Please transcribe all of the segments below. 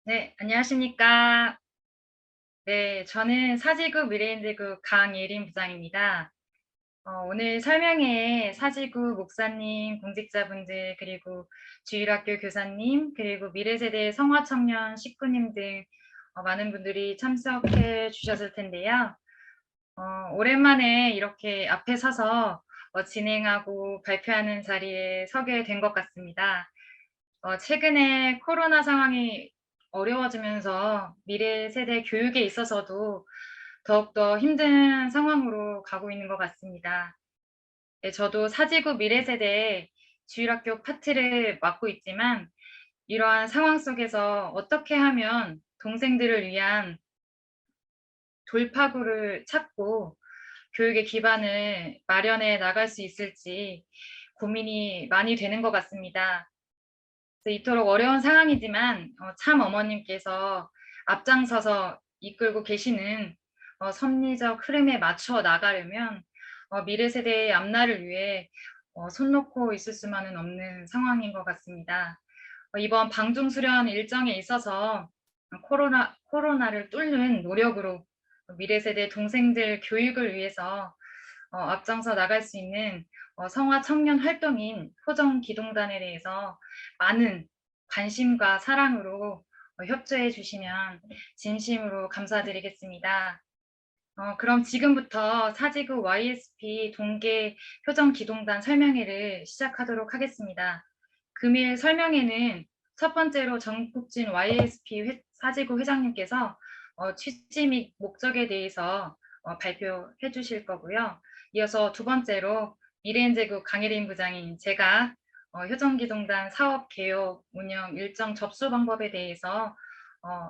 네, 안녕하십니까. 네, 저는 사지구 미래인대구 강예린 부장입니다. 오늘 설명회에 사지구 목사님, 공직자분들, 그리고 주일학교 교사님, 그리고 미래세대 성화청년 식구님 등 많은 분들이 참석해 주셨을 텐데요. 오랜만에 이렇게 앞에 서서 진행하고 발표하는 자리에 서게 된 것 같습니다. 최근에 코로나 상황이 어려워지면서 미래 세대 교육에 있어서도 더욱더 힘든 상황으로 가고 있는 것 같습니다. 네, 저도 사지구 미래 세대의 주일학교 파트를 맡고 있지만 이러한 상황 속에서 어떻게 하면 동생들을 위한 돌파구를 찾고 교육의 기반을 마련해 나갈 수 있을지 고민이 많이 되는 것 같습니다. 이토록 어려운 상황이지만 참 어머님께서 앞장서서 이끌고 계시는 섭리적 흐름에 맞춰 나가려면 미래 세대의 앞날을 위해 손 놓고 있을 수만은 없는 상황인 것 같습니다. 이번 방중수련 일정에 있어서 코로나를 뚫는 노력으로 미래 세대 동생들 교육을 위해서 앞장서 나갈 수 있는 성화 청년 활동인 표정기동단에 대해서 많은 관심과 사랑으로 협조해 주시면 진심으로 감사드리겠습니다. 그럼 지금부터 사지구 YSP 동계 표정기동단 설명회를 시작하도록 하겠습니다. 금일 설명회는 첫 번째로 정국진 YSP 사지구 회장님께서 취지 및 목적에 대해서 발표해 주실 거고요. 이어서 두 번째로 미래인재구 강예린 부장인 제가 효정기동단 사업 개요 운영 일정 접수 방법에 대해서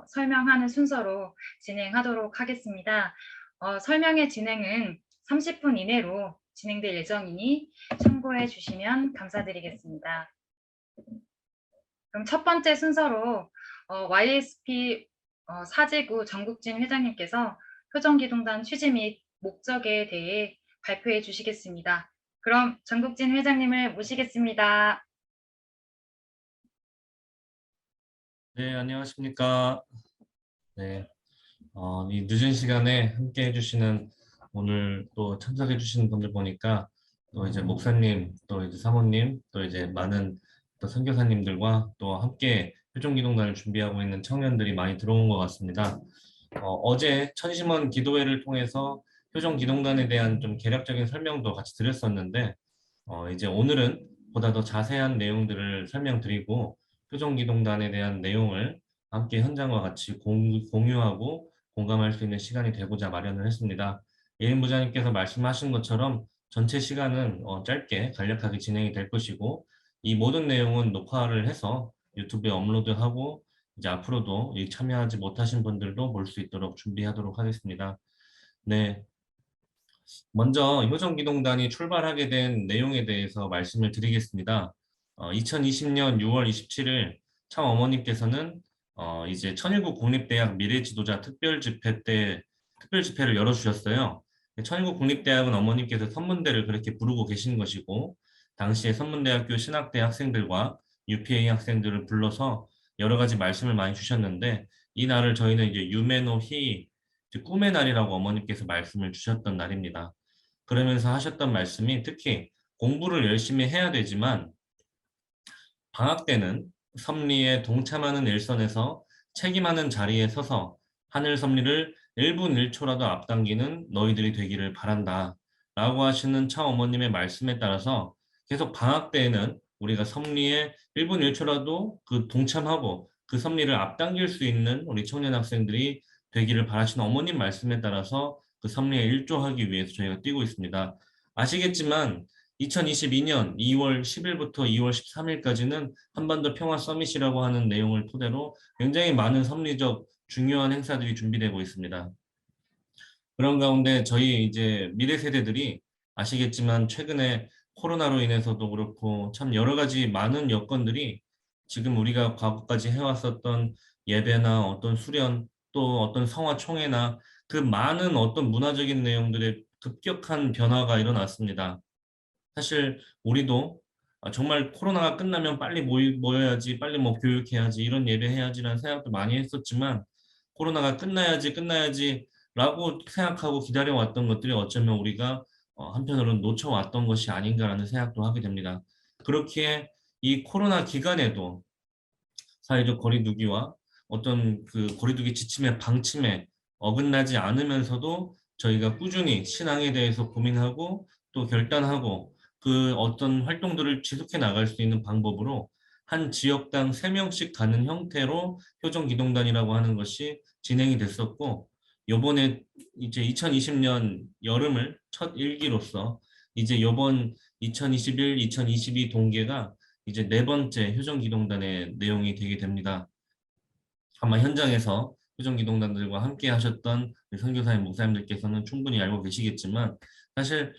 설명하는 순서로 진행하도록 하겠습니다. 설명의 진행은 30분 이내로 진행될 예정이니 참고해 주시면 감사드리겠습니다. 그럼 첫 번째 순서로 YSP 사지구 정국진 회장님께서 표정기동단 취지 및 목적에 대해 발표해 주시겠습니다. 그럼 정국진 회장님을 모시겠습니다. 네, 안녕하십니까. 네, 이 늦은 시간에 함께 해주시는 오늘 또 참석해주시는 분들 보니까 또 이제 목사님, 또 이제 사모님, 또 이제 많은 또 선교사님들과 또 함께 표종기도단을 준비하고 있는 청년들이 많이 들어온 것 같습니다. 어제 천심원 기도회를 통해서 표종기도단에 대한 좀 개략적인 설명도 같이 드렸었는데 이제 오늘은 보다 더 자세한 내용들을 설명드리고 표정기동단에 대한 내용을 함께 현장과 같이 공유하고 공감할 수 있는 시간이 되고자 마련을 했습니다. 예인 부장님께서 말씀하신 것처럼 전체 시간은 짧게 간략하게 진행이 될 것이고 이 모든 내용은 녹화를 해서 유튜브에 업로드하고 이제 앞으로도 이 참여하지 못하신 분들도 볼 수 있도록 준비하도록 하겠습니다. 네, 먼저 효정기동단이 출발하게 된 내용에 대해서 말씀을 드리겠습니다. 2020년 6월 27일 참 어머님께서는 이제 천일국 국립대학 미래지도자 특별집회를 열어주셨어요. 천일국 국립대학은 어머님께서 선문대를 그렇게 부르고 계신 것이고 당시에 선문대학교 신학대 학생들과 UPA 학생들을 불러서 여러 가지 말씀을 많이 주셨는데 이 날을 저희는 이제 유메노히 꿈의 날이라고 어머님께서 말씀을 주셨던 날입니다. 그러면서 하셨던 말씀이 특히 공부를 열심히 해야 되지만 방학 때는 섭리에 동참하는 일선에서 책임하는 자리에 서서 하늘 섭리를 1분 1초라도 앞당기는 너희들이 되기를 바란다. 라고 하시는 차어머님의 말씀에 따라서 계속 방학 때에는 우리가 섭리에 1분 1초라도 그 동참하고 그 섭리를 앞당길 수 있는 우리 청년 학생들이 되기를 바라시는 어머님 말씀에 따라서 그 섭리에 일조하기 위해서 저희가 뛰고 있습니다. 아시겠지만 2022년 2월 10일부터 2월 13일까지는 한반도 평화 서밋이라고 하는 내용을 토대로 굉장히 많은 섭리적 중요한 행사들이 준비되고 있습니다. 그런 가운데 저희 이제 미래 세대들이 아시겠지만 최근에 코로나로 인해서도 그렇고 참 여러 가지 많은 여건들이 지금 우리가 과거까지 해왔었던 예배나 어떤 수련 또 어떤 성화 총회나 그 많은 어떤 문화적인 내용들의 급격한 변화가 일어났습니다. 사실 우리도 정말 코로나가 끝나면 빨리 모여야지, 빨리 뭐 교육해야지, 이런 예배해야지라는 생각도 많이 했었지만 코로나가 끝나야지라고 생각하고 기다려왔던 것들이 어쩌면 우리가 한편으로는 놓쳐왔던 것이 아닌가라는 생각도 하게 됩니다. 그렇기에 이 코로나 기간에도 사회적 거리두기와 어떤 그 거리두기 지침의 방침에 어긋나지 않으면서도 저희가 꾸준히 신앙에 대해서 고민하고 또 결단하고 그 어떤 활동들을 지속해 나갈 수 있는 방법으로 한 지역당 3명씩 가는 형태로 효정기동단이라고 하는 것이 진행이 됐었고, 요번에 이제 2020년 여름을 첫 일기로서 이제 요번 2021, 2022 동계가 이제 4번째 효정기동단의 내용이 되게 됩니다. 아마 현장에서 효정기동단들과 함께 하셨던 선교사님, 목사님들께서는 충분히 알고 계시겠지만, 사실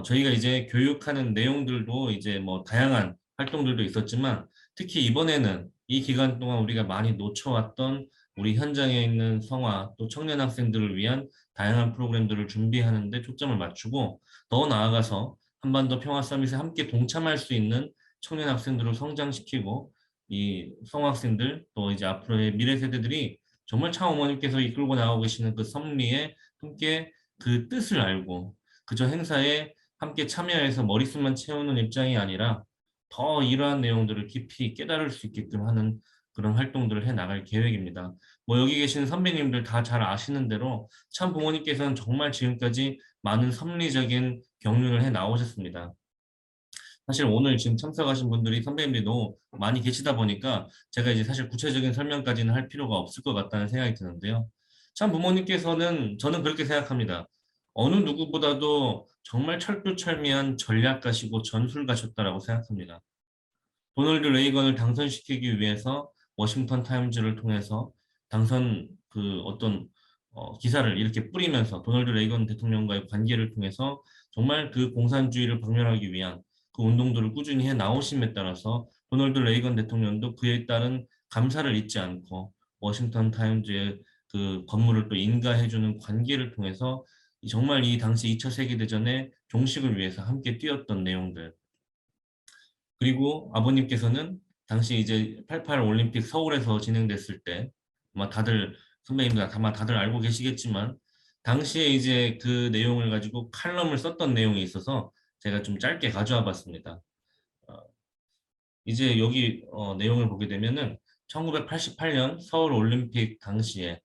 저희가 이제 교육하는 내용들도 이제 뭐 다양한 활동들도 있었지만, 특히 이번에는 이 기간 동안 우리가 많이 놓쳐왔던 우리 현장에 있는 성화 또 청년 학생들을 위한 다양한 프로그램들을 준비하는 데 초점을 맞추고, 더 나아가서 한반도 평화 서밋에 함께 동참할 수 있는 청년 학생들을 성장시키고, 이 성학생들 또 이제 앞으로의 미래 세대들이 정말 참 어머님께서 이끌고 나가고 계시는 그 섭리에 함께 그 뜻을 알고 그저 행사에 함께 참여해서 머릿속만 채우는 입장이 아니라 더 이러한 내용들을 깊이 깨달을 수 있게끔 하는 그런 활동들을 해 나갈 계획입니다. 뭐 여기 계신 선배님들 다 잘 아시는 대로 참 부모님께서는 정말 지금까지 많은 섭리적인 경륜을 해 나오셨습니다. 사실 오늘 지금 참석하신 분들이 선배님들이 너무 많이 계시다 보니까 제가 이제 사실 구체적인 설명까지는 할 필요가 없을 것 같다는 생각이 드는데요. 참 부모님께서는 저는 그렇게 생각합니다. 어느 누구보다도 정말 철두철미한 전략가시고 전술가셨다라고 생각합니다. 도널드 레이건을 당선시키기 위해서 워싱턴 타임즈를 통해서 당선 그 어떤 기사를 이렇게 뿌리면서 도널드 레이건 대통령과의 관계를 통해서 정말 그 공산주의를 박멸하기 위한 그 운동들을 꾸준히 해 나오심에 따라서 도널드 레이건 대통령도 그에 따른 감사를 잊지 않고 워싱턴 타임즈의 그 건물을 또 인가해주는 관계를 통해서 정말 이 당시 2차 세계대전의 종식을 위해서 함께 뛰었던 내용들, 그리고 아버님께서는 당시 이제 88 올림픽 서울에서 진행됐을 때 아마 다들 선배님들 아마 다들 알고 계시겠지만 당시에 이제 그 내용을 가지고 칼럼을 썼던 내용이 있어서 제가 좀 짧게 가져와 봤습니다. 어, 이제 여기 내용을 보게 되면은 1988년 서울 올림픽 당시에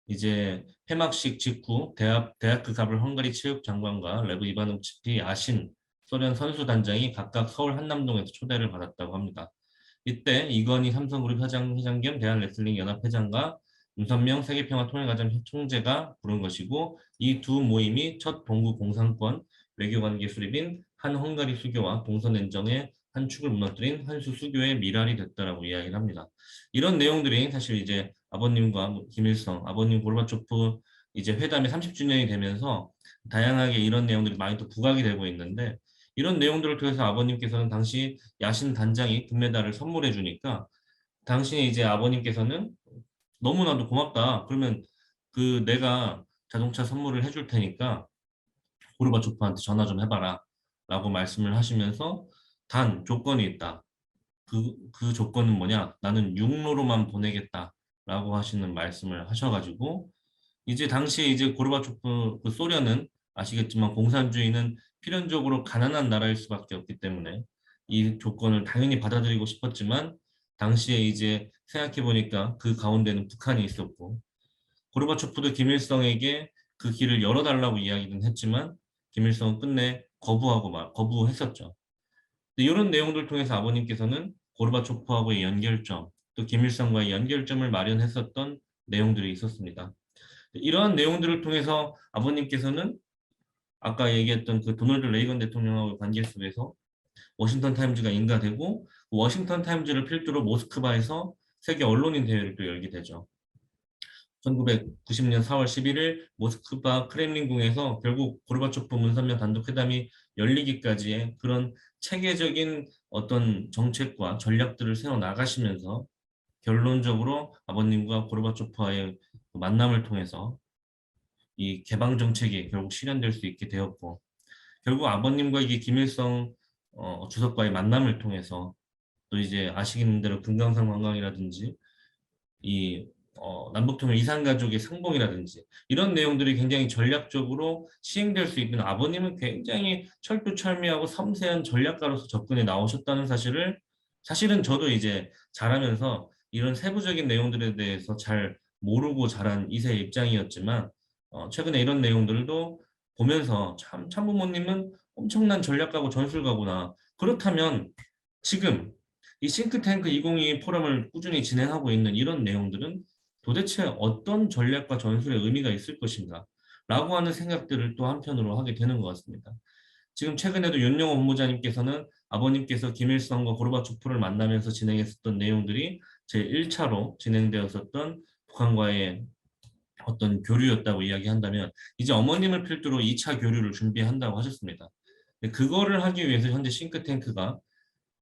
이제 폐막식 직후 대학 그 갑을 헝가리 체육장관과 레브 이바노치피 아신 소련 선수단장이 각각 서울 한남동에서 초대를 받았다고 합니다. 이때 이건희 삼성그룹 회장 겸 대한레슬링 연합회장과 윤선명 세계평화통일과장 총재가 부른 것이고, 이 두 모임이 첫 동구 공산권 외교관계 수립인 한 헝가리 수교와 동서냉정의 한 축을 무너뜨린 한수 수교의 미랄이 됐다라고 이야기를 합니다. 이런 내용들이 사실 이제 아버님과 김일성, 아버님 고르바초프 이제 회담이 30주년이 되면서 다양하게 이런 내용들이 많이 또 부각이 되고 있는데, 이런 내용들을 통해서 아버님께서는 당시 야신 단장이 금메달을 선물해 주니까 당시 이제 아버님께서는 너무나도 고맙다. 그러면 그 내가 자동차 선물을 해줄 테니까 고르바초프한테 전화 좀 해봐라. 라고 말씀을 하시면서 단 조건이 있다. 그 조건은 뭐냐? 나는 육로로만 보내겠다. 라고 하시는 말씀을 하셔가지고 이제 당시에 이제 고르바초프 그 소련은 아시겠지만 공산주의는 필연적으로 가난한 나라일 수밖에 없기 때문에 이 조건을 당연히 받아들이고 싶었지만 당시에 이제 생각해 보니까 그 가운데는 북한이 있었고 고르바초프도 김일성에게 그 길을 열어달라고 이야기는 했지만 김일성은 끝내 거부했었죠. 이런 내용들 통해서 아버님께서는 고르바초프하고의 연결점, 또 김일성과의 연결점을 마련했었던 내용들이 있었습니다. 이러한 내용들을 통해서 아버님께서는 아까 얘기했던 그 도널드 레이건 대통령하고의 관계 속에서 워싱턴 타임즈가 인가되고 워싱턴 타임즈를 필두로 모스크바에서 세계 언론인 대회를 또 열게 되죠. 1990년 4월 11일 모스크바 크렘린궁에서 결국 고르바초프 문선명 단독 회담이 열리기까지의 그런 체계적인 어떤 정책과 전략들을 세워 나가시면서 결론적으로 아버님과 고르바초프와의 만남을 통해서 이 개방 정책이 결국 실현될 수 있게 되었고, 결국 아버님과 이게 김일성 주석과의 만남을 통해서 또 이제 아시는 대로 금강산 관광이라든지 이 남북통일 이산가족의 상봉이라든지 이런 내용들이 굉장히 전략적으로 시행될 수 있는 아버님은 굉장히 철두철미하고 섬세한 전략가로서 접근해 나오셨다는 사실을 사실은 저도 이제 자라면서 이런 세부적인 내용들에 대해서 잘 모르고 자란 이세의 입장이었지만 최근에 이런 내용들도 보면서 참 참부모님은 엄청난 전략가고 전술가구나. 그렇다면 지금 이 싱크탱크 2022 포럼을 꾸준히 진행하고 있는 이런 내용들은 도대체 어떤 전략과 전술의 의미가 있을 것인가? 라고 하는 생각들을 또 한편으로 하게 되는 것 같습니다. 지금 최근에도 윤영호 본부장님께서는 아버님께서 김일성과 고르바초프를 만나면서 진행했었던 내용들이 제1차로 진행되었었던 북한과의 어떤 교류였다고 이야기한다면 이제 어머님을 필두로 2차 교류를 준비한다고 하셨습니다. 그거를 하기 위해서 현재 싱크탱크가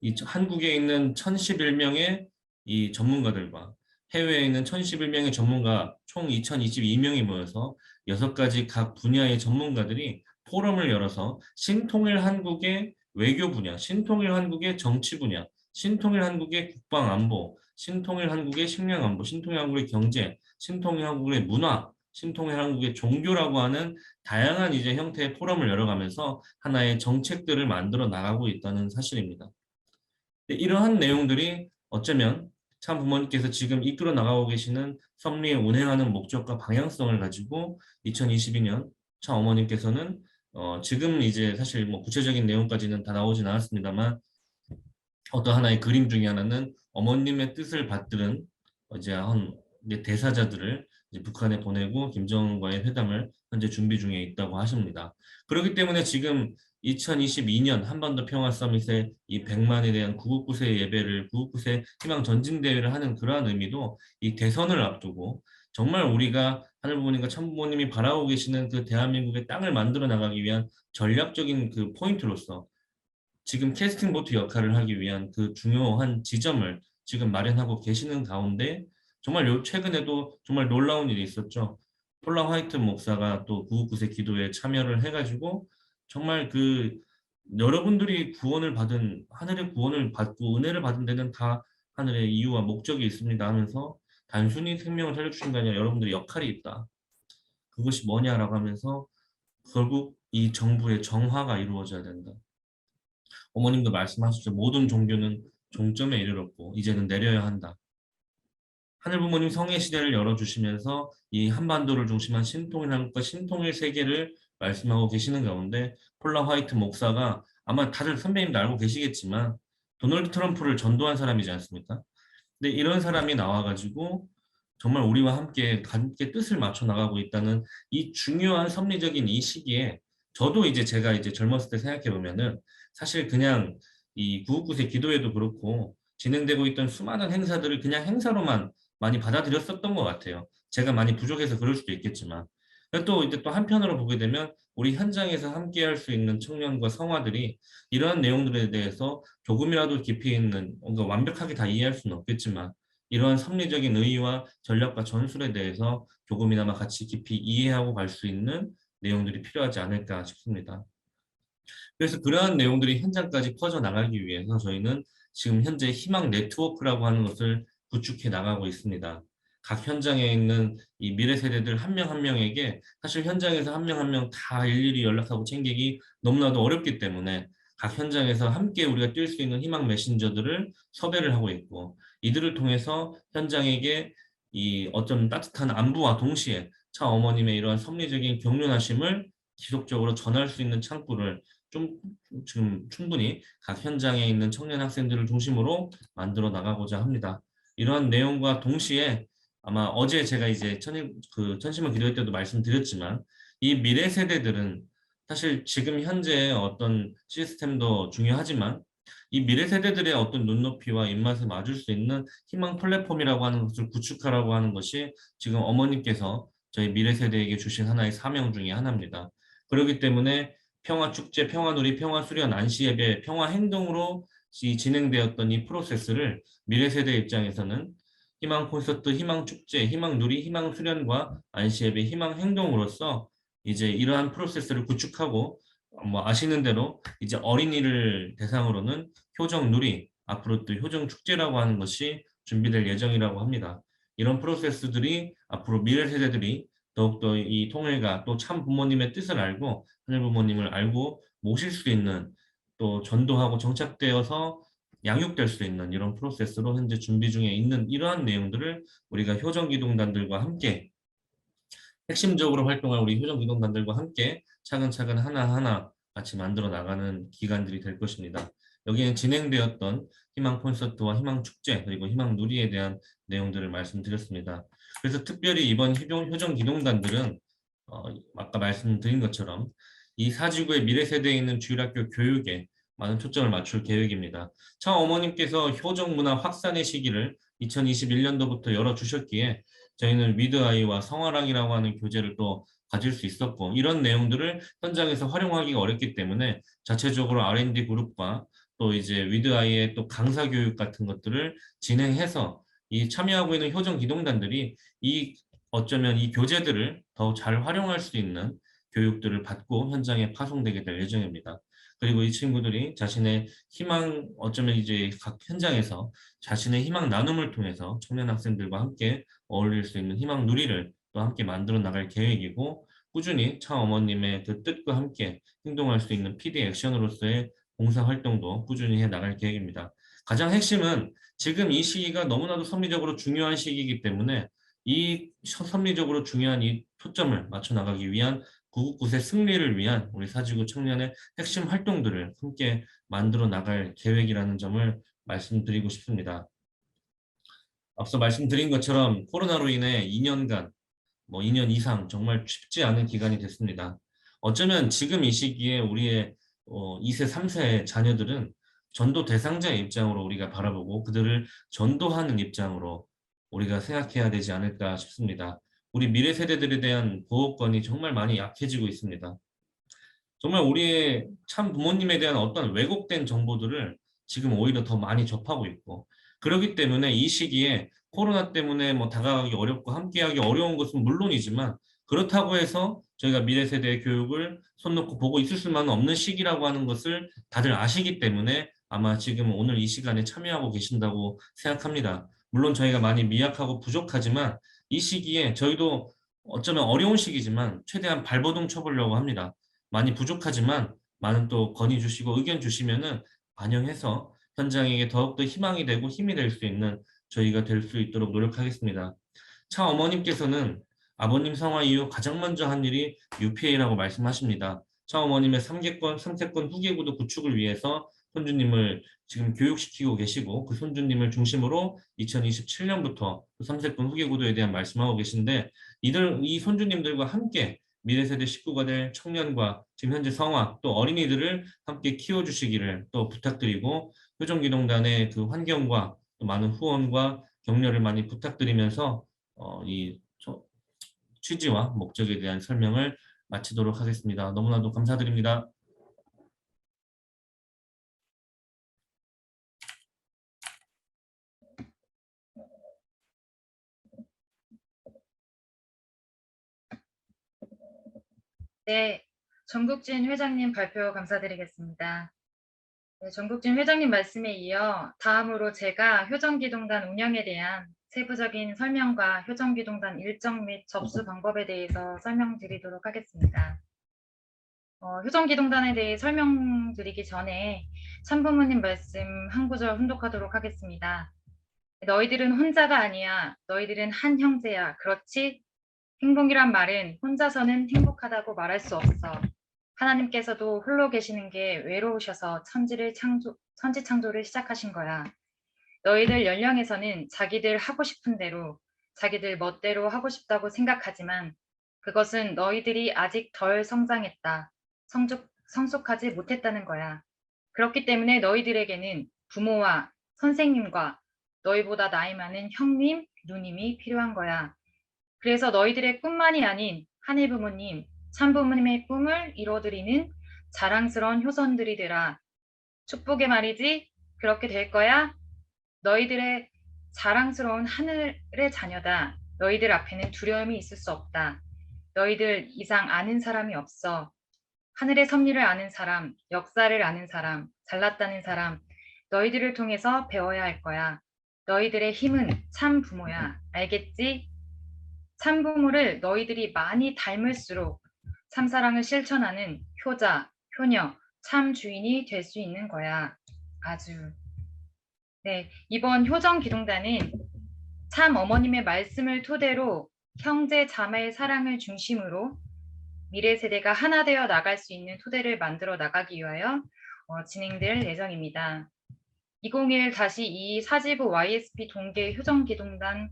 이 한국에 있는 1011명의 이 전문가들과 해외에 있는 1011명의 전문가 총 2022명이 모여서 6가지 각 분야의 전문가들이 포럼을 열어서 신통일 한국의 외교 분야, 신통일 한국의 정치 분야, 신통일 한국의 국방 안보, 신통일 한국의 식량 안보, 신통일 한국의 경제, 신통일 한국의 문화, 신통일 한국의 종교라고 하는 다양한 이제 형태의 포럼을 열어가면서 하나의 정책들을 만들어 나가고 있다는 사실입니다. 이러한 내용들이 어쩌면 참 부모님께서 지금 이끌어 나가고 계시는 섭리에 운행하는 목적과 방향성을 가지고 2022년 참 어머님께서는 지금 이제 사실 뭐 구체적인 내용까지는 다 나오진 않았습니다만 어떤 하나의 그림 중에 하나는 어머님의 뜻을 받들은 이제 한 이제 대사자들을 이제 북한에 보내고 김정은과의 회담을 현재 준비 중에 있다고 하십니다. 그렇기 때문에 지금 2022년 한반도 평화 서밋의 이 100만에 대한 구국구세 예배를 구국구세 희망 전진대회를 하는 그러한 의미도 이 대선을 앞두고 정말 우리가 하늘부모님과 참부모님이 바라고 계시는 그 대한민국의 땅을 만들어 나가기 위한 전략적인 그 포인트로서 지금 캐스팅 보트 역할을 하기 위한 그 중요한 지점을 지금 마련하고 계시는 가운데 정말 최근에도 정말 놀라운 일이 있었죠. 폴라 화이트 목사가 또 구국구세 기도에 참여를 해가지고 정말 그 여러분들이 구원을 받은 하늘의 구원을 받고 은혜를 받은 데는 다 하늘의 이유와 목적이 있습니다 하면서 단순히 생명을 살려주신 게 아니라 여러분들의 역할이 있다. 그것이 뭐냐라고 하면서 결국 이 정부의 정화가 이루어져야 된다. 어머님도 말씀하셨죠. 모든 종교는 종점에 이르렀고 이제는 내려야 한다. 하늘 부모님 성의 시대를 열어주시면서 이 한반도를 중심한 신통일 한국과 신통일 세계를 말씀하고 계시는 가운데 폴라 화이트 목사가 아마 다들 선배님도 알고 계시겠지만 도널드 트럼프를 전도한 사람이지 않습니까? 근데 이런 사람이 나와가지고 정말 우리와 함께 뜻을 맞춰 나가고 있다는 이 중요한 섭리적인 이 시기에 저도 이제 제가 이제 젊었을 때 생각해 보면은 사실 그냥 이 구국구세 기도회도 그렇고 진행되고 있던 수많은 행사들을 그냥 행사로만 많이 받아들였었던 것 같아요. 제가 많이 부족해서 그럴 수도 있겠지만 또 이제 또 한편으로 보게 되면 우리 현장에서 함께 할 수 있는 청년과 성화들이 이러한 내용들에 대해서 조금이라도 깊이 있는 뭔가 완벽하게 다 이해할 수는 없겠지만 이러한 섭리적인 의의와 전략과 전술에 대해서 조금이나마 같이 깊이 이해하고 갈 수 있는 내용들이 필요하지 않을까 싶습니다. 그래서 그러한 내용들이 현장까지 퍼져 나가기 위해서 저희는 지금 현재 희망 네트워크라고 하는 것을 구축해 나가고 있습니다. 각 현장에 있는 이 미래 세대들 한 명 한 명에게 사실 현장에서 한 명 한 명 다 일일이 연락하고 챙기기 너무나도 어렵기 때문에 각 현장에서 함께 우리가 뛸 수 있는 희망 메신저들을 섭외를 하고 있고 이들을 통해서 현장에게 이 어떤 따뜻한 안부와 동시에 차 어머님의 이러한 섭리적인 격려하심을 지속적으로 전할 수 있는 창구를 좀 지금 충분히 각 현장에 있는 청년 학생들을 중심으로 만들어 나가고자 합니다. 이러한 내용과 동시에 아마 어제 제가 이제 천심을 기도회 때도 말씀드렸지만 이 미래 세대들은 사실 지금 현재 어떤 시스템도 중요하지만 이 미래 세대들의 어떤 눈높이와 입맛에 맞을 수 있는 희망 플랫폼이라고 하는 것을 구축하라고 하는 것이 지금 어머님께서 저희 미래 세대에게 주신 하나의 사명 중에 하나입니다. 그렇기 때문에 평화축제, 평화놀이, 평화수련, 안시예배, 평화행동으로 진행되었던 이 프로세스를 미래 세대 입장에서는 희망 콘서트, 희망 축제, 희망 누리, 희망 수련과 안시예배, 희망 행동으로서 이제 이러한 프로세스를 구축하고 뭐 아시는 대로 이제 어린이를 대상으로는 효정 누리, 앞으로 또 효정 축제라고 하는 것이 준비될 예정이라고 합니다. 이런 프로세스들이 앞으로 미래 세대들이 더욱더 이 통일과 또 참 부모님의 뜻을 알고 하늘 부모님을 알고 모실 수 있는, 또 전도하고 정착되어서 양육될 수 있는 이런 프로세스로 현재 준비 중에 있는 이러한 내용들을 우리가 효정기동단들과 함께, 핵심적으로 활동할 우리 효정기동단들과 함께 차근차근 하나하나 같이 만들어 나가는 기간들이 될 것입니다. 여기에 진행되었던 희망 콘서트와 희망 축제 그리고 희망 누리에 대한 내용들을 말씀드렸습니다. 그래서 특별히 이번 효정기동단들은 아까 말씀드린 것처럼 이 사지구의 미래 세대에 있는 주일학교 교육에 많은 초점을 맞출 계획입니다. 차 어머님께서 효정문화 확산의 시기를 2021년도부터 열어주셨기에 저희는 위드아이와 성화랑이라고 하는 교재를 또 가질 수 있었고, 이런 내용들을 현장에서 활용하기가 어렵기 때문에 자체적으로 R&D 그룹과 또 이제 위드아이의 또 강사 교육 같은 것들을 진행해서 이 참여하고 있는 효정 기동단들이 이 어쩌면 이 교재들을 더 잘 활용할 수 있는 교육들을 받고 현장에 파송되게 될 예정입니다. 그리고 이 친구들이 자신의 희망, 어쩌면 이제 각 현장에서 자신의 희망 나눔을 통해서 청년 학생들과 함께 어울릴 수 있는 희망 누리를 또 함께 만들어 나갈 계획이고, 꾸준히 차 어머님의 그 뜻과 함께 행동할 수 있는 PD 액션으로서의 봉사활동도 꾸준히 해 나갈 계획입니다. 가장 핵심은 지금 이 시기가 너무나도 섭리적으로 중요한 시기이기 때문에 이 섭리적으로 중요한 이 초점을 맞춰 나가기 위한 구국구세 승리를 위한 우리 사지구 청년의 핵심 활동들을 함께 만들어 나갈 계획이라는 점을 말씀드리고 싶습니다. 앞서 말씀드린 것처럼 코로나로 인해 2년간, 뭐 2년 이상 정말 쉽지 않은 기간이 됐습니다. 어쩌면 지금 이 시기에 우리의 2세, 3세 자녀들은 전도 대상자의 입장으로 우리가 바라보고 그들을 전도하는 입장으로 우리가 생각해야 되지 않을까 싶습니다. 우리 미래 세대들에 대한 보호권이 정말 많이 약해지고 있습니다. 정말 우리의 참 부모님에 대한 어떤 왜곡된 정보들을 지금 오히려 더 많이 접하고 있고, 그렇기 때문에 이 시기에 코로나 때문에 뭐 다가가기 어렵고 함께하기 어려운 것은 물론이지만, 그렇다고 해서 저희가 미래 세대의 교육을 손 놓고 보고 있을 수만은 없는 시기라고 하는 것을 다들 아시기 때문에 아마 지금 오늘 이 시간에 참여하고 계신다고 생각합니다. 물론 저희가 많이 미약하고 부족하지만 이 시기에 저희도 어쩌면 어려운 시기지만 최대한 발버둥 쳐보려고 합니다. 많이 부족하지만 많은 또 건의 주시고 의견 주시면은 반영해서 현장에게 더욱더 희망이 되고 힘이 될 수 있는 저희가 될 수 있도록 노력하겠습니다. 차 어머님께서는 아버님 성화 이후 가장 먼저 한 일이 UPA라고 말씀하십니다. 차 어머님의 3세권 후계구도 구축을 위해서 손주님을 지금 교육시키고 계시고, 그 손주님을 중심으로 2027년부터 3세권 후계구도에 대한 말씀하고 계신데, 이 손주님들과 함께 미래세대 식구가 될 청년과 지금 현재 성화 또 어린이들을 함께 키워주시기를 또 부탁드리고, 효정기동단의 그 환경과 또 많은 후원과 격려를 많이 부탁드리면서 이 취지와 목적에 대한 설명을 마치도록 하겠습니다. 너무나도 감사드립니다. 네, 정국진 회장님 발표 감사드리겠습니다. 네, 정국진 회장님 말씀에 이어 다음으로 제가 효정기동단 운영에 대한 세부적인 설명과 효정기동단 일정 및 접수 방법에 대해서 설명드리도록 하겠습니다. 효정기동단에 대해 설명드리기 전에 참부모님 말씀 한 구절 훈독하도록 하겠습니다. 너희들은 혼자가 아니야. 너희들은 한 형제야. 그렇지? 행복이란 말은 혼자서는 행복하다고 말할 수 없어. 하나님께서도 홀로 계시는 게 외로우셔서 천지 창조를 시작하신 거야. 너희들 연령에서는 자기들 하고 싶은 대로, 자기들 멋대로 하고 싶다고 생각하지만 그것은 너희들이 아직 덜 성장했다. 성숙하지 못했다는 거야. 그렇기 때문에 너희들에게는 부모와 선생님과 너희보다 나이 많은 형님, 누님이 필요한 거야. 그래서 너희들의 꿈만이 아닌 하늘 부모님, 참 부모님의 꿈을 이뤄드리는 자랑스러운 효선들이 되라. 축복의 말이지? 그렇게 될 거야? 너희들의 자랑스러운 하늘의 자녀다. 너희들 앞에는 두려움이 있을 수 없다. 너희들 이상 아는 사람이 없어. 하늘의 섭리를 아는 사람, 역사를 아는 사람, 잘났다는 사람, 너희들을 통해서 배워야 할 거야. 너희들의 힘은 참 부모야. 알겠지? 참 부모를 너희들이 많이 닮을수록 참사랑을 실천하는 효자, 효녀, 참 주인이 될 수 있는 거야. 아주. 네, 이번 효정기동단은 참 어머님의 말씀을 토대로 형제 자매의 사랑을 중심으로 미래 세대가 하나 되어 나갈 수 있는 토대를 만들어 나가기 위하여 진행될 예정입니다. 2021-2 사지구 YSP 동계 효정기동단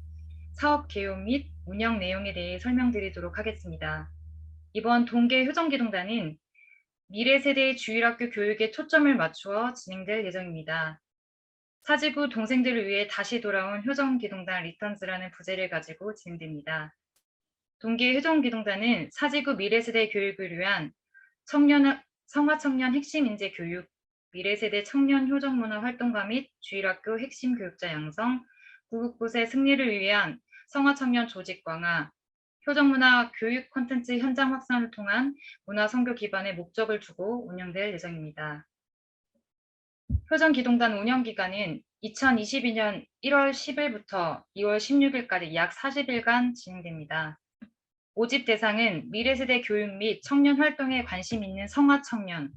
사업 개요 및 운영 내용에 대해 설명드리도록 하겠습니다. 이번 동계 효정기동단은 미래 세대의 주일학교 교육에 초점을 맞추어 진행될 예정입니다. 사지구 동생들을 위해 다시 돌아온 효정기동단 리턴스라는 부제를 가지고 진행됩니다. 동계 효정기동단은 사지구 미래세대 교육을 위한 성화청년 핵심 인재 교육, 미래세대 청년 효정문화 활동가 및 주일학교 핵심 교육자 양성, 구국구세 승리를 위한 성화청년 조직 강화, 효정문화 교육 콘텐츠 현장 확산을 통한 문화 선교 기반의 목적을 두고 운영될 예정입니다. 효정기동단 운영기간은 2022년 1월 10일부터 2월 16일까지 약 40일간 진행됩니다. 모집 대상은 미래세대 교육 및 청년 활동에 관심 있는 성화청년,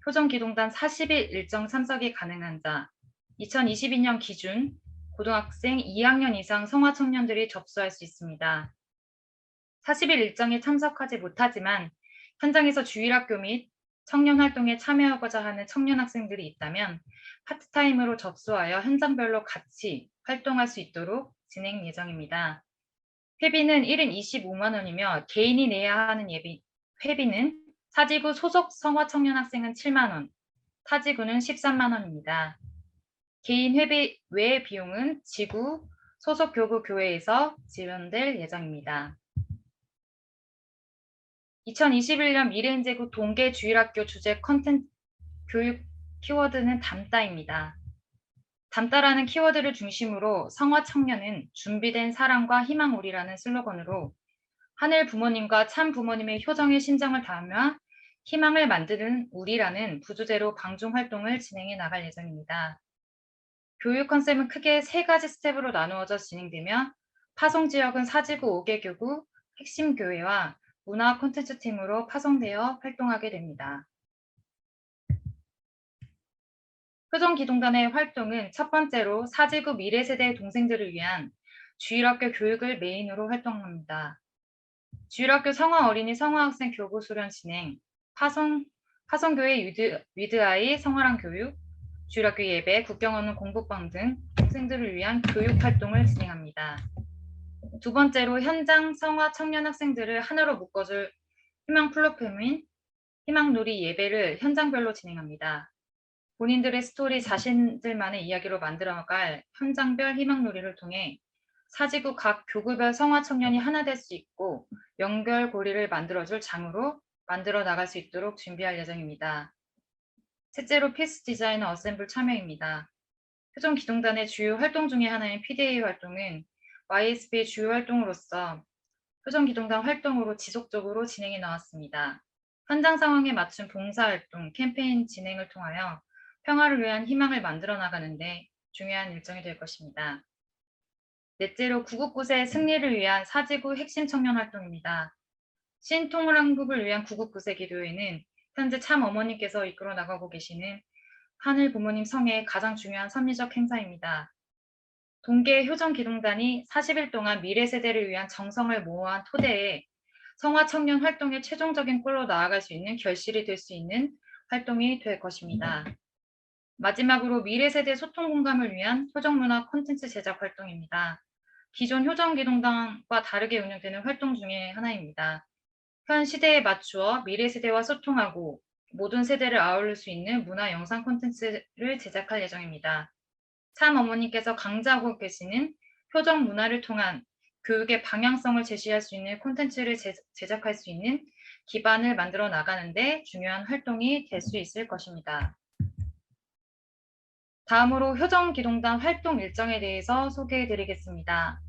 효정기동단 40일 일정 참석이 가능한 자, 2022년 기준 고등학생 2학년 이상 성화청년들이 접수할 수 있습니다. 40일 일정에 참석하지 못하지만 현장에서 주일학교 및 청년 활동에 참여하고자 하는 청년 학생들이 있다면 파트타임으로 접수하여 현장별로 같이 활동할 수 있도록 진행 예정입니다. 회비는 1인 25만 원이며 개인이 내야 하는 회비는 사지구 소속 성화청년 학생은 7만 원, 타지구는 13만 원입니다. 개인 회비 외 비용은 지구 소속 교구 교회에서 지원될 예정입니다. 2021년 미래인재구 동계 주일학교 주제 컨텐츠 교육 키워드는 담다입니다. 담다라는 키워드를 중심으로 성화청년은 준비된 사랑과 희망우리라는 슬로건으로 하늘 부모님과 참 부모님의 효정의 심정을 담아 희망을 만드는 우리라는 부주제로 방중 활동을 진행해 나갈 예정입니다. 교육 컨셉은 크게 3가지 스텝으로 나누어져 진행되며 파송 지역은 사지구 5개 교구 핵심 교회와 문화 콘텐츠 팀으로 파송되어 활동하게 됩니다. 효정기동단의 활동은 첫 번째로 사지구 미래세대 동생들을 위한 주일학교 교육을 메인으로 활동합니다. 주일학교 성화어린이 성화학생 교구 수련 진행, 파송교회 위드아이 성화랑 교육, 주일학교 예배, 국경언어 공부방 등 동생들을 위한 교육 활동을 진행합니다. 두 번째로 현장 성화 청년 학생들을 하나로 묶어줄 희망 플랫폼인 희망놀이 예배를 현장별로 진행합니다. 본인들의 스토리, 자신들만의 이야기로 만들어갈 현장별 희망놀이를 통해 사지구 각 교구별 성화 청년이 하나 될 수 있고 연결고리를 만들어줄 장으로 만들어 나갈 수 있도록 준비할 예정입니다. 셋째로 피스 디자이너 어셈블 참여입니다. 효정기동단의 주요 활동 중에 하나인 PDA 활동은 YSB의 주요 활동으로서 효정기동단 활동으로 지속적으로 진행해 나왔습니다. 현장 상황에 맞춘 봉사활동, 캠페인 진행을 통하여 평화를 위한 희망을 만들어 나가는데 중요한 일정이 될 것입니다. 넷째로 구국구세의 승리를 위한 사지구 핵심 청년 활동입니다. 신통일한국을 위한 구국구세 기도회는 현재 참 어머니께서 이끌어 나가고 계시는 하늘 부모님 성의 가장 중요한 섭리적 행사입니다. 동계 효정기동단이 40일 동안 미래 세대를 위한 정성을 모아한 토대에 성화 청년 활동의 최종적인 꼴로 나아갈 수 있는 결실이 될 수 있는 활동이 될 것입니다. 마지막으로 미래 세대 소통 공감을 위한 효정문화 콘텐츠 제작 활동입니다. 기존 효정기동단과 다르게 운영되는 활동 중에 하나입니다. 현 시대에 맞추어 미래 세대와 소통하고 모든 세대를 아울릴 수 있는 문화 영상 콘텐츠를 제작할 예정입니다. 참 어머니께서 강조하고 계시는 효정 문화를 통한 교육의 방향성을 제시할 수 있는 콘텐츠를 제작할 수 있는 기반을 만들어 나가는 데 중요한 활동이 될 수 있을 것입니다. 다음으로 효정기동단 활동 일정에 대해서 소개해 드리겠습니다.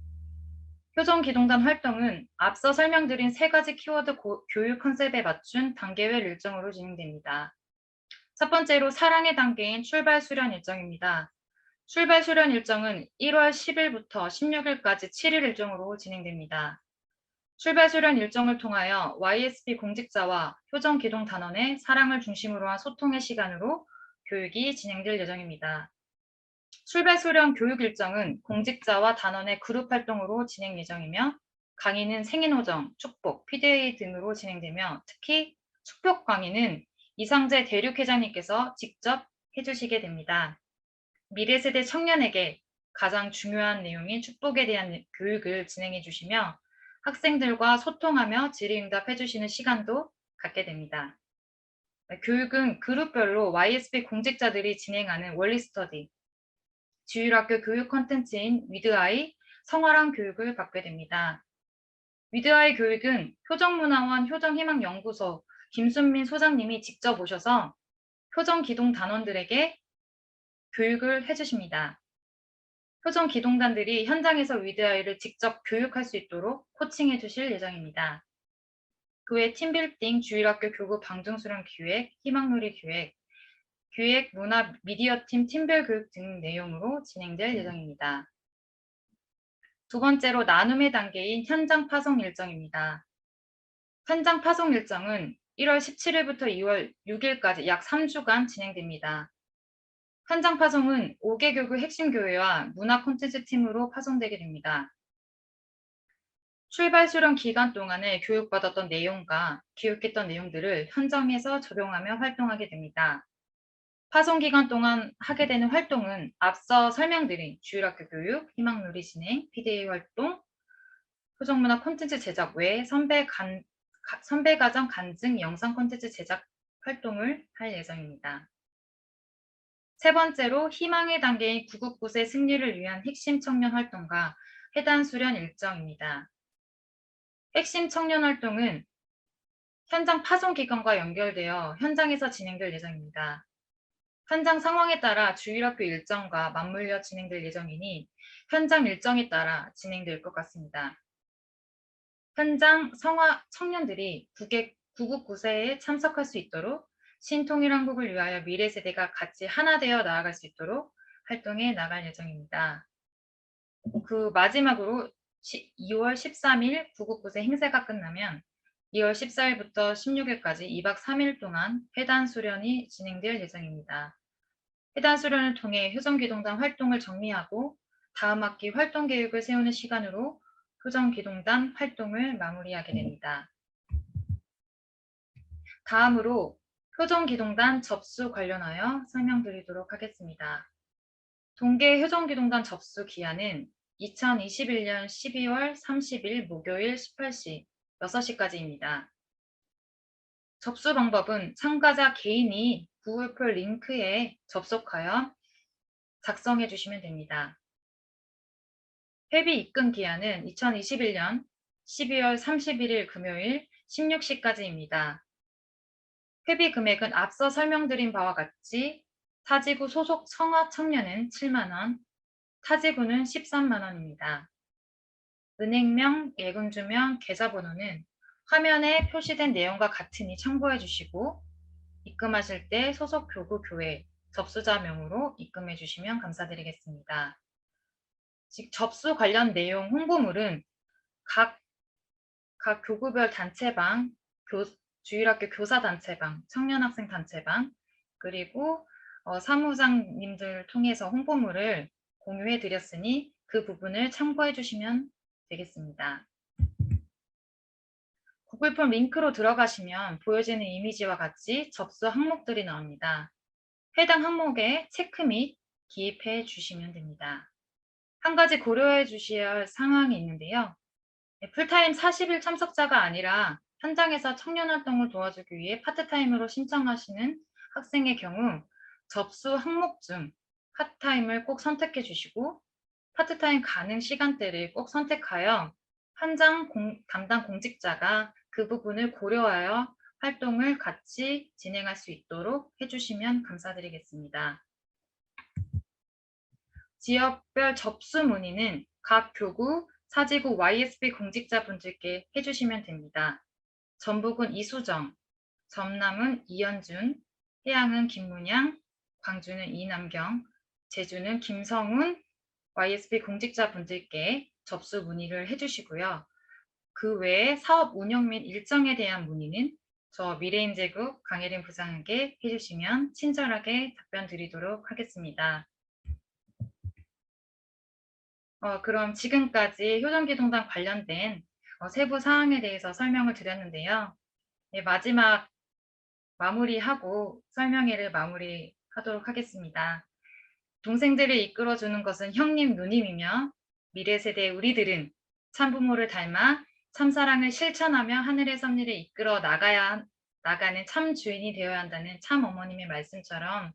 표정기동단 활동은 앞서 설명드린 세 가지 키워드 교육 컨셉에 맞춘 단계별 일정으로 진행됩니다. 첫 번째로 사랑의 단계인 출발 수련 일정입니다. 출발 수련 일정은 1월 10일부터 16일까지 7일 일정으로 진행됩니다. 출발 수련 일정을 통하여 YSP 공직자와 표정기동단원의 사랑을 중심으로 한 소통의 시간으로 교육이 진행될 예정입니다. 출발 수련 교육 일정은 공직자와 단원의 그룹 활동으로 진행 예정이며 강의는 생인호정, 축복, 피드웨이 등으로 진행되며 특히 축복 강의는 이상재 대륙회장님께서 직접 해주시게 됩니다. 미래세대 청년에게 가장 중요한 내용인 축복에 대한 교육을 진행해 주시며 학생들과 소통하며 질의응답해 주시는 시간도 갖게 됩니다. 교육은 그룹별로 YSP 공직자들이 진행하는 원리스터디, 지율학교 교육 콘텐츠인 위드아이, 성화랑 교육을 받게 됩니다. 위드아이 교육은 표정문화원 효정희망연구소 김순민 소장님이 직접 오셔서 표정기동 단원들에게 교육을 해주십니다. 표정기동단들이 현장에서 위드아이를 직접 교육할 수 있도록 코칭해 주실 예정입니다. 그 외 팀빌딩, 주일학교 교구 방중수련 기획, 희망누리 기획, 기획, 문화, 미디어팀 팀별 교육 등 내용으로 진행될 예정입니다. 두 번째로 나눔의 단계인 현장 파송 일정입니다. 현장 파송 일정은 1월 17일부터 2월 6일까지 약 3주간 진행됩니다. 현장 파송은 5개 교구 핵심 교회와 문화 콘텐츠 팀으로 파송되게 됩니다. 출발 수련 기간 동안에 교육받았던 내용과 기획했던 내용들을 현장에서 적용하며 활동하게 됩니다. 파송 기간 동안 하게 되는 활동은 앞서 설명드린 주일학교 교육, 희망누리 진행, PDA 활동, 표정문화 콘텐츠 제작 외에 선배가정 간증 영상 콘텐츠 제작 활동을 할 예정입니다. 세 번째로 희망의 단계인 구국구세 승리를 위한 핵심 청년 활동과 해단 수련 일정입니다. 핵심 청년 활동은 현장 파송 기간과 연결되어 현장에서 진행될 예정입니다. 현장 상황에 따라 주일학교 일정과 맞물려 진행될 예정이니 현장 일정에 따라 진행될 것 같습니다. 현장 성화 청년들이 구국구세에 참석할 수 있도록 신통일한국을 위하여 미래 세대가 같이 하나 되어 나아갈 수 있도록 활동해 나갈 예정입니다. 그 마지막으로 2월 13일 구국구세 행사가 끝나면 2월 14일부터 16일까지 2박 3일 동안 회단 수련이 진행될 예정입니다. 회단 수련을 통해 효정기동단 활동을 정리하고 다음 학기 활동 계획을 세우는 시간으로 효정기동단 활동을 마무리하게 됩니다. 다음으로 효정기동단 접수 관련하여 설명드리도록 하겠습니다. 동계 효정기동단 접수 기한은 2021년 12월 30일 목요일 18시 6시까지입니다. 접수 방법은 참가자 개인이 구글풀 링크에 접속하여 작성해 주시면 됩니다. 회비 입금 기한은 2021년 12월 31일 금요일 16시까지입니다. 회비 금액은 앞서 설명드린 바와 같이 타지구 소속 성화 청년은 7만 원, 타지구는 13만 원입니다. 은행명, 예금주명, 계좌번호는 화면에 표시된 내용과 같으니 참고해 주시고 입금하실 때 소속 교구 교회 접수자명으로 입금해 주시면 감사드리겠습니다. 즉 접수 관련 내용 홍보물은 각 교구별 단체방, 주일학교 교사단체방, 청년학생 단체방, 그리고 사무장님들 통해서 홍보물을 공유해 드렸으니 그 부분을 참고해 주시면 되겠습니다. 구글폼 링크로 들어가시면 보여지는 이미지와 같이 접수 항목들이 나옵니다. 해당 항목에 체크 및 기입해 주시면 됩니다. 한 가지 고려해 주셔야 할 상황이 있는데요. 풀타임 40일 참석자가 아니라 현장에서 청년활동을 도와주기 위해 파트타임으로 신청하시는 학생의 경우 접수 항목 중 파트타임을 꼭 선택해 주시고 파트타임 가능 시간대를 꼭 선택하여 현장 담당 공직자가 그 부분을 고려하여 활동을 같이 진행할 수 있도록 해주시면 감사드리겠습니다. 지역별 접수 문의는 각 교구 사지구 YSP 공직자분들께 해주시면 됩니다. 전북은 이수정, 전남은 이현준, 해양은 김문양, 광주는 이남경, 제주는 김성훈 YSP 공직자분들께 접수 문의를 해주시고요. 그 외에 사업 운영 및 일정에 대한 문의는 저 미래인제국 강혜린 부장에게 해주시면 친절하게 답변 드리도록 하겠습니다. 그럼 지금까지 효정기동단 관련된 세부 사항에 대해서 설명을 드렸는데요. 네, 마지막 마무리하고 설명회를 마무리하도록 하겠습니다. 동생들을 이끌어주는 것은 형님, 누님이며 미래 세대 우리들은 참부모를 닮아 참사랑을 실천하며 하늘의 섭리를 이끌어 나가는 참 주인이 되어야 한다는 참 어머님의 말씀처럼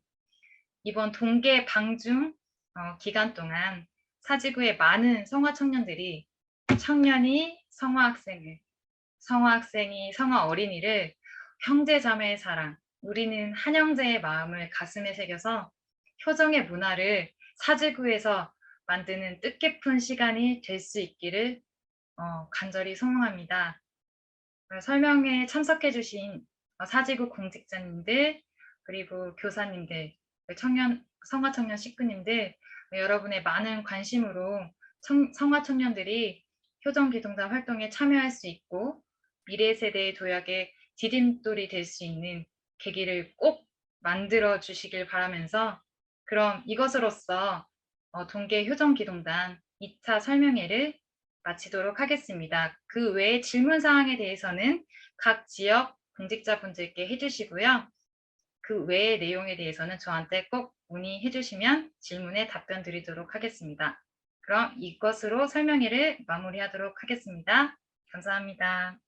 이번 동계 방중 기간 동안 사지구의 많은 성화 청년들이 청년이 성화 학생을, 성화 학생이 성화 어린이를 형제 자매의 사랑, 우리는 한 형제의 마음을 가슴에 새겨서 효정의 문화를 사지구에서 만드는 뜻깊은 시간이 될 수 있기를 간절히 소망합니다. 설명회에 참석해 주신 사지구 공직자님들 그리고 교사님들, 성화청년 식구님들 여러분의 많은 관심으로 성화청년들이 효정기동단 활동에 참여할 수 있고 미래 세대의 도약의 디딤돌이 될 수 있는 계기를 꼭 만들어 주시길 바라면서 그럼 이것으로써 동계 효정기동단 2차 설명회를 마치도록 하겠습니다. 그 외에 질문사항에 대해서는 각 지역 공직자분들께 해주시고요. 그 외의 내용에 대해서는 저한테 꼭 문의해 주시면 질문에 답변 드리도록 하겠습니다. 그럼 이것으로 설명회를 마무리하도록 하겠습니다. 감사합니다.